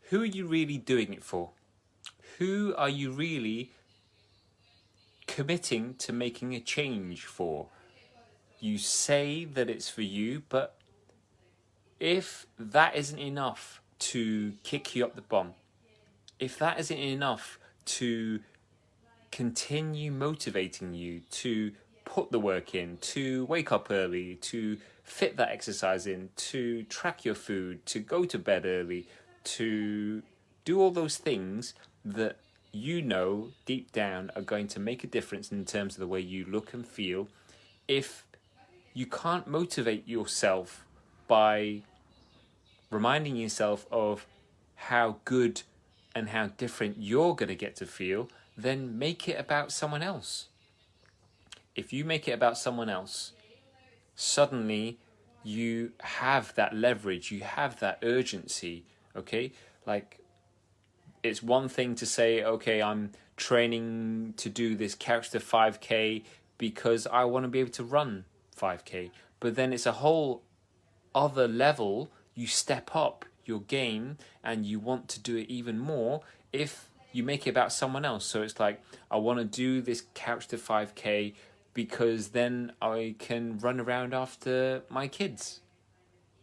who are you really doing it for? Who are you really committing to making a change for? You say that it's for you, but if that isn't enough to kick you up the bum, if that isn't enough to continue motivating you to put the work in, to wake up early, to fit that exercise in, to track your food, to go to bed early, to do all those things that you know deep down are going to make a difference in terms of the way you look and feel, if you can't motivate yourself by reminding yourself of how good and how different you're going to get to feel, then make it about someone else. If you make it about someone else, suddenly you have that leverage, you have that urgency, okay? Like, it's one thing to say, okay, I'm training to do this couch to 5K because I want to be able to run 5K. But then it's a whole other level. You step up your game and you want to do it even more if you make it about someone else. So it's like, I want to do this couch to 5K because then I can run around after my kids.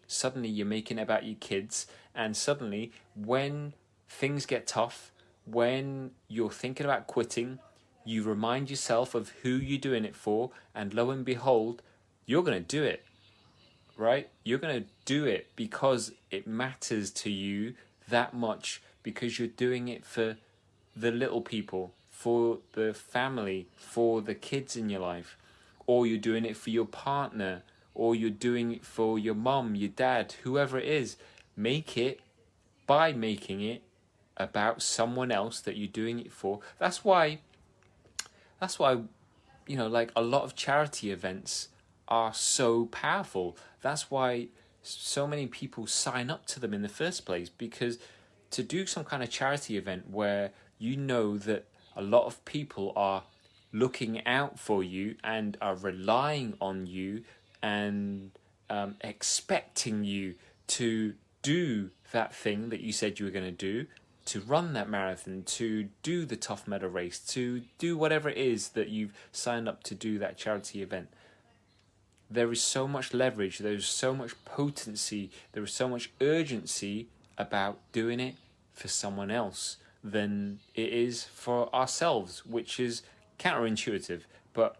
Suddenly you're making it about your kids, and suddenly when things get tough, when you're thinking about quitting, you remind yourself of who you're doing it for, and lo and behold, you're going to do it, right? You're going to do it because it matters to you that much, because you're doing it for the little people, for the family, for the kids in your life, or you're doing it for your partner, or you're doing it for your mum, your dad, whoever it is. Make it by making it about someone else that you're doing it for. That's why, you know, like, a lot of charity events are so powerful. That's why so many people sign up to them in the first place, because to do some kind of charity event where you know that a lot of people are looking out for you and are relying on you and expecting you to do that thing that you said you were going to do, to run that marathon, to do the Tough Mudder race, to do whatever it is that you've signed up to do, that charity event. There is so much leverage, there is so much potency, there is so much urgency about doing it for someone else than it is for ourselves, which is counterintuitive, but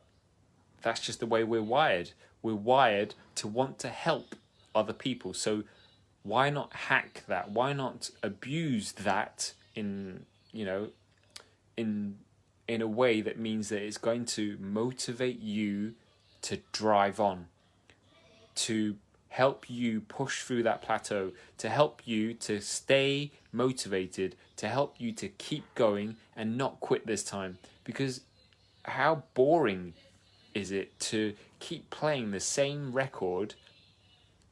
that's just the way we're wired. We're wired to want to help other people. So why not hack that? Why not abuse that in, you know, in a way that means that it's going to motivate you to drive on, to help you push through that plateau, to help you to stay motivated, to help you to keep going and not quit this time. Because how boring is it to keep playing the same record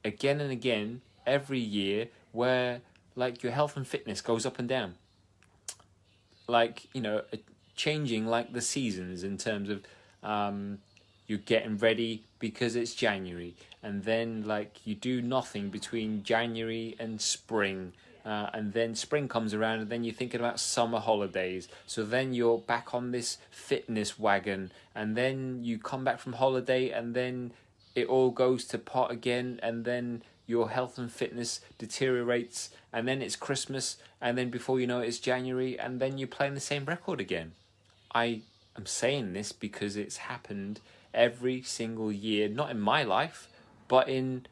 again and again every year, where like your health and fitness goes up and down, like, you know, changing like the seasons in terms of you're getting ready because it's January, and then like you do nothing between January and spring, and then spring comes around and then you're thinking about summer holidays, so then you're back on this fitness wagon, and then you come back from holiday and then it all goes to pot again, and then your health and fitness deteriorates, and then it's Christmas, and then before you know it, it's January, and then you're playing the same record again. I am saying this because it's happened every single year, not in my life, but in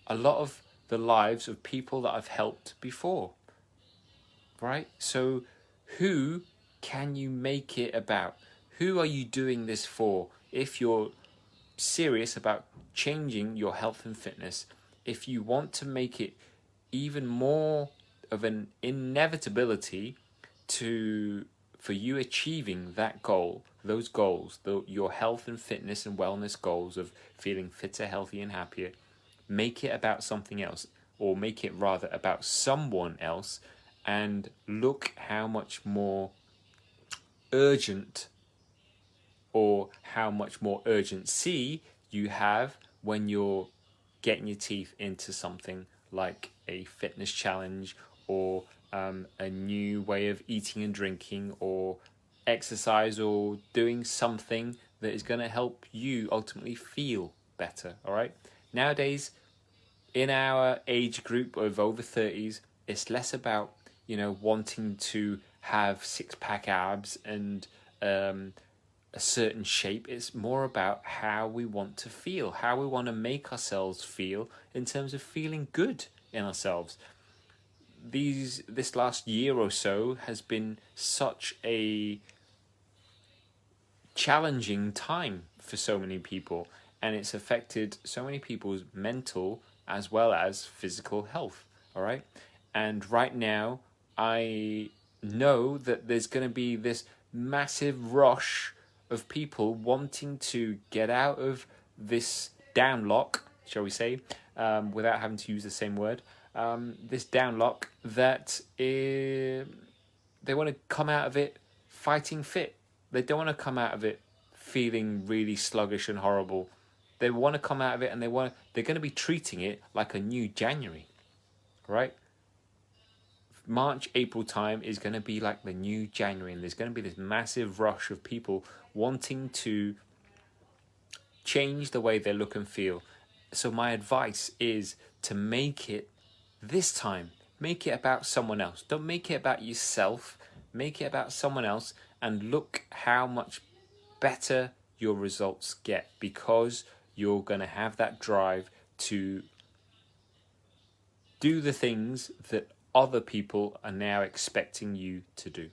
a lot of the lives of people that I've helped before, right? So who can you make it about? Who are you doing this for? If you're serious about changing your health and fitness, if you want to make it even more of an inevitability for you achieving that goal, those goals, your health and fitness and wellness goals of feeling fitter, healthy and happier, make it about something else, or make it rather about someone else, and look how much more urgent, or how much more urgency you have when you're getting your teeth into something like a fitness challenge, or a new way of eating and drinking, or exercise, or doing something that is going to help you ultimately feel better. All right. Nowadays, in our age group of over 30s, it's less about, you know, wanting to have six-pack abs and a certain shape. It's more about how we want to feel, how we want to make ourselves feel in terms of feeling good in ourselves. This last year or so has been such a challenging time for so many people, and it's affected so many people's mental as well as physical health. All right. And right now, I know that there's going to be this massive rush of people wanting to get out of this downlock, shall we say, without having to use the same word, this downlock, that they want to come out of it fighting fit. They don't want to come out of it feeling really sluggish and horrible. They want to come out of it, and they're going to be treating it like a new January, right? March, April time is going to be like the new January, and there's going to be this massive rush of people wanting to change the way they look and feel. So my advice is to make it this time, make it about someone else. Don't make it about yourself, make it about someone else, and look how much better your results get, because you're going to have that drive to do the things that other people are now expecting you to do.